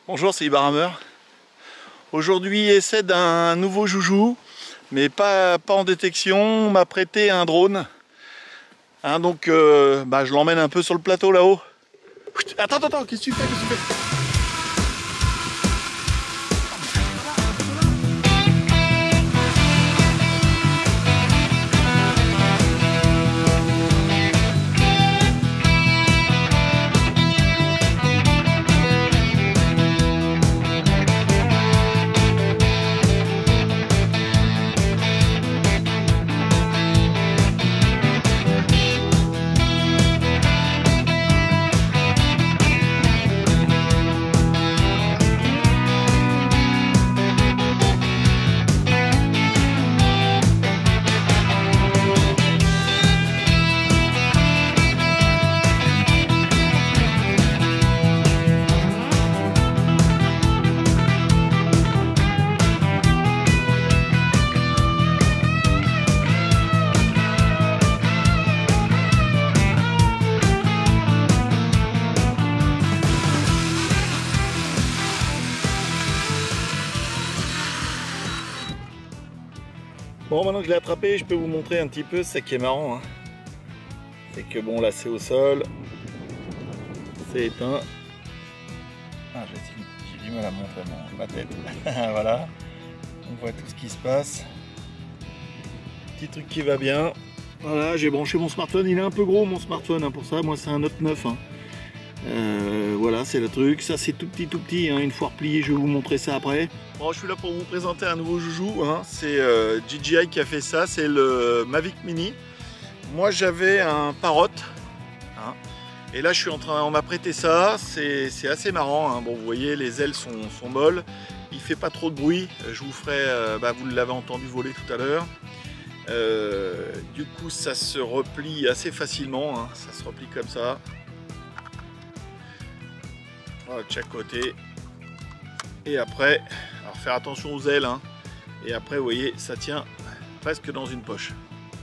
Bonjour, c'est Ibarhammer. Aujourd'hui, essai d'un nouveau joujou, mais pas en détection. On m'a prêté un drone. Donc, je l'emmène un peu sur le plateau là-haut. Attends, qu'est-ce que tu fais, Bon, maintenant que je l'ai attrapé, je peux vous montrer un petit peu. C'est ça qui est marrant, hein. C'est que bon, là c'est au sol, c'est éteint. J'ai du mal à montrer ma tête. Voilà, on voit tout ce qui se passe. Petit truc qui va bien. Voilà, j'ai branché mon smartphone. Il est un peu gros mon smartphone, hein, pour ça. Moi c'est un Note 9. Hein. Voilà, c'est le truc. Ça c'est tout petit, hein. Une fois replié, je vais vous montrer ça après. Bon, je suis là pour vous présenter un nouveau joujou, hein. C'est DJI qui a fait ça, c'est le Mavic Mini. Moi j'avais un Parrot, hein. Et là on m'a prêté ça. C'est assez marrant, hein. Bon, vous voyez, les ailes sont molles, il fait pas trop de bruit. Je vous ferai, vous l'avez entendu voler tout à l'heure. Du coup ça se replie assez facilement, hein. Ça se replie comme ça. Voilà, de chaque côté. Et après, alors faire attention aux ailes, hein. Et après vous voyez, ça tient presque dans une poche.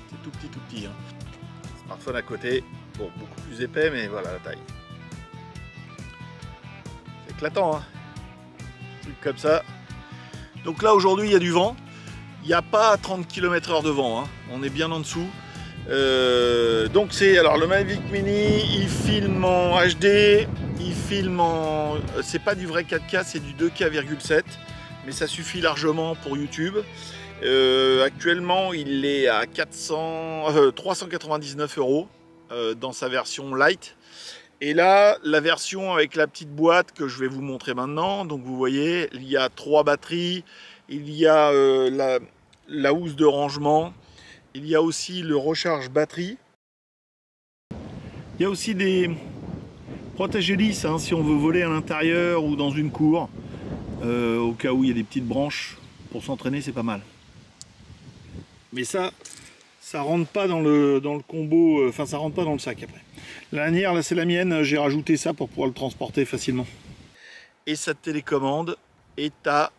C'est tout petit, hein. Smartphone à côté, bon, beaucoup plus épais, mais voilà la taille. C'est éclatant, hein. Truc comme ça. Donc là aujourd'hui il y a du vent. Il n'y a pas 30 km/h de vent, hein. On est bien en dessous. Donc c'est alors le Mavic Mini, il filme en HD, il filme en, c'est pas du vrai 4K, c'est du 2K,7, mais ça suffit largement pour YouTube. Actuellement il est à 399 € dans sa version light, et là la version avec la petite boîte que je vais vous montrer maintenant. Donc vous voyez, il y a 3 batteries, il y a la housse de rangement. Il y a aussi le recharge batterie. Il y a aussi des protège-hélices, hein, si on veut voler à l'intérieur ou dans une cour. Au cas où il y a des petites branches, pour s'entraîner, c'est pas mal. Mais ça rentre pas dans le combo, enfin ça rentre pas dans le sac après. La lanière, là c'est la mienne, j'ai rajouté ça pour pouvoir le transporter facilement. Et sa télécommande est à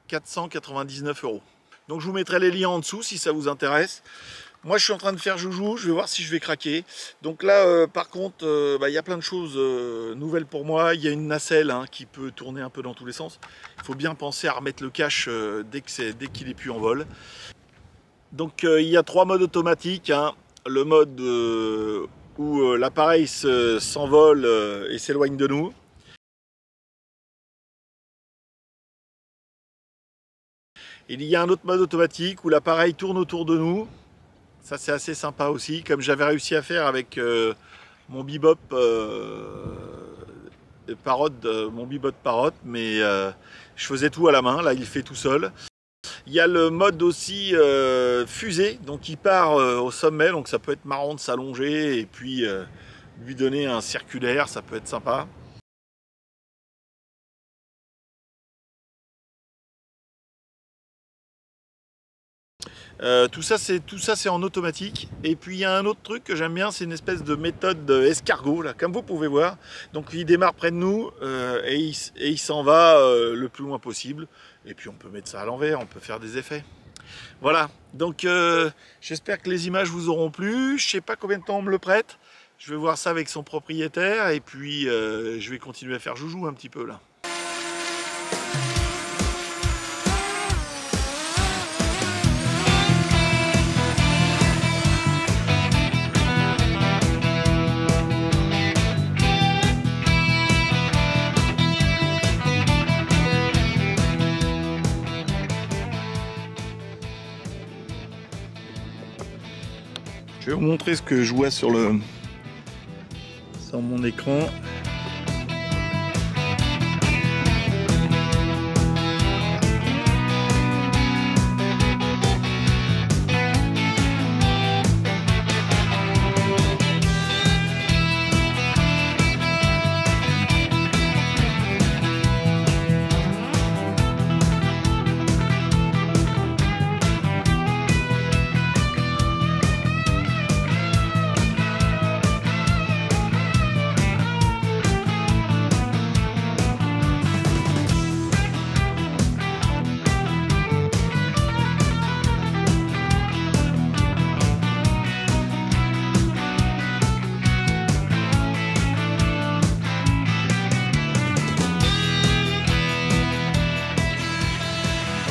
499 €. Donc je vous mettrai les liens en dessous si ça vous intéresse. Moi je suis en train de faire joujou, je vais voir si je vais craquer. Donc là par contre, il y a plein de choses nouvelles pour moi. Il y a une nacelle, hein, qui peut tourner un peu dans tous les sens. Il faut bien penser à remettre le cache dès qu'il est plus en vol. Donc il y a 3 modes automatiques, hein. Le mode où l'appareil s'envole et s'éloigne de nous. Il y a un autre mode automatique où l'appareil tourne autour de nous. Ça c'est assez sympa aussi, comme j'avais réussi à faire avec mon Bebop Parrot, mais je faisais tout à la main. Là il fait tout seul. Il y a le mode aussi fusée, donc il part au sommet, donc ça peut être marrant de s'allonger et puis lui donner un circulaire, ça peut être sympa. Tout ça c'est en automatique. Et puis il y a un autre truc que j'aime bien, c'est une espèce de méthode escargot là, comme vous pouvez voir. Donc il démarre près de nous et il s'en va le plus loin possible. Et puis on peut mettre ça à l'envers, on peut faire des effets. Voilà, donc j'espère que les images vous auront plu. Je sais pas combien de temps on me le prête. Je vais voir ça avec son propriétaire et puis je vais continuer à faire joujou un petit peu là. Je vais vous montrer ce que je vois sur mon écran.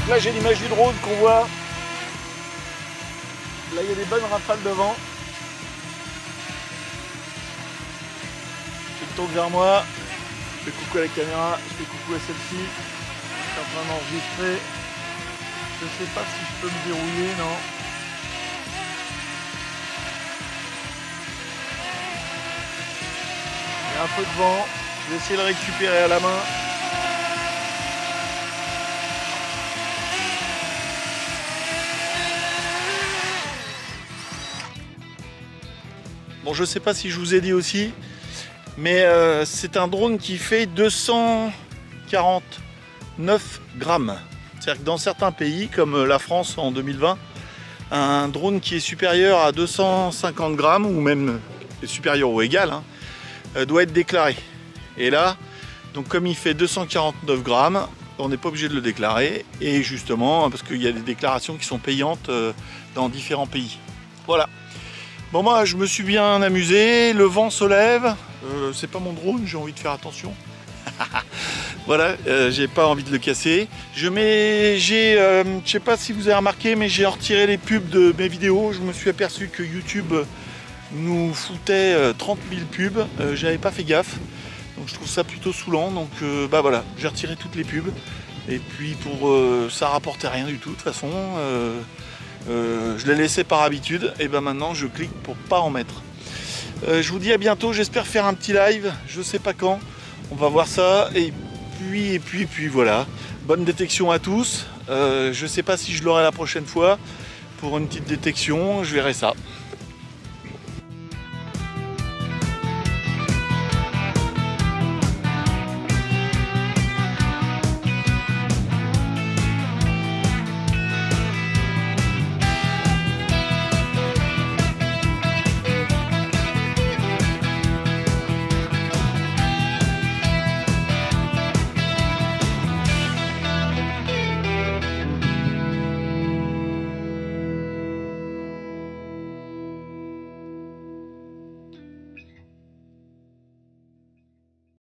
Là j'ai l'image du drone qu'on voit. Là il y a des bonnes rafales de vent. Je tourne vers moi. Je fais coucou à la caméra. Je fais coucou à celle-ci. Je suis en train d'enregistrer. Je sais pas si je peux me dérouiller, non. Il y a un peu de vent. Je vais essayer de le récupérer à la main. Bon, je sais pas si je vous ai dit aussi, mais c'est un drone qui fait 249 grammes. C'est-à-dire que dans certains pays, comme la France en 2020, un drone qui est supérieur à 250 grammes, ou même supérieur ou égal, hein, doit être déclaré. Et là, donc comme il fait 249 grammes, on n'est pas obligé de le déclarer. Et justement, parce qu'il y a des déclarations qui sont payantes dans différents pays. Voilà. Bon, moi je me suis bien amusé, le vent se lève, c'est pas mon drone, j'ai envie de faire attention. Voilà, j'ai pas envie de le casser. Je sais pas si vous avez remarqué, mais j'ai retiré les pubs de mes vidéos. Je me suis aperçu que YouTube nous foutait 30 000 pubs, j'avais pas fait gaffe. Donc je trouve ça plutôt saoulant, donc bah voilà, j'ai retiré toutes les pubs. Et puis ça rapportait rien du tout de toute façon. Je l'ai laissé par habitude et ben maintenant je clique pour pas en mettre. Je vous dis à bientôt, j'espère faire un petit live, je sais pas quand, on va voir ça et puis voilà. Bonne détection à tous. Je sais pas si je l'aurai la prochaine fois pour une petite détection, je verrai ça.